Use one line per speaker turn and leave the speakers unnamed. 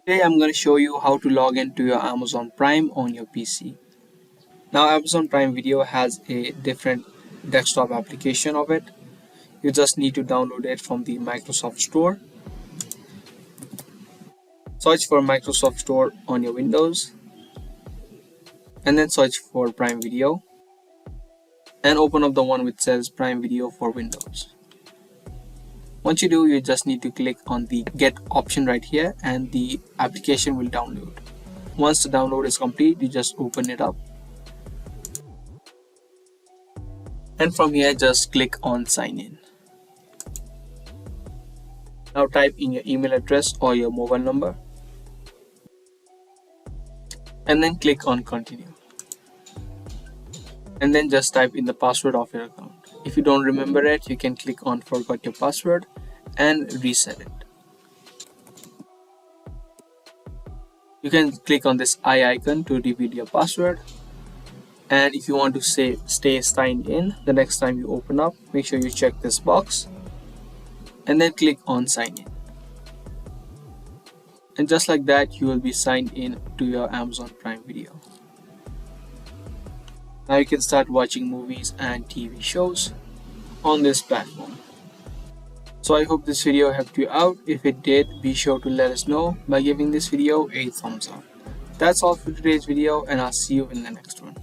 Today I'm going to show you how to log into your Amazon Prime on your PC. Now Amazon Prime Video has a different desktop application of it. You just need to download it from the Microsoft Store. Search for Microsoft Store on your Windows and then search for Prime Video and open up the one which says Prime Video for Windows. Once you do, you just need to click on the get option right here and the application will download. Once the download is complete, you just open it up. And from here, just click on sign in. Now type in your email address or your mobile number. And then click on continue. And then just type in the password of your account. If you don't remember it, you can click on forgot your password and reset it. You can click on this eye icon to repeat your password. And if you want to stay signed in, the next time you open up, make sure you check this box and then click on sign in. And just like that, you will be signed in to your Amazon Prime Video. Now you can start watching movies and TV shows on this platform. So I hope this video helped you out. If it did, be sure to let us know by giving this video a thumbs up. That's all for today's video and I'll see you in the next one.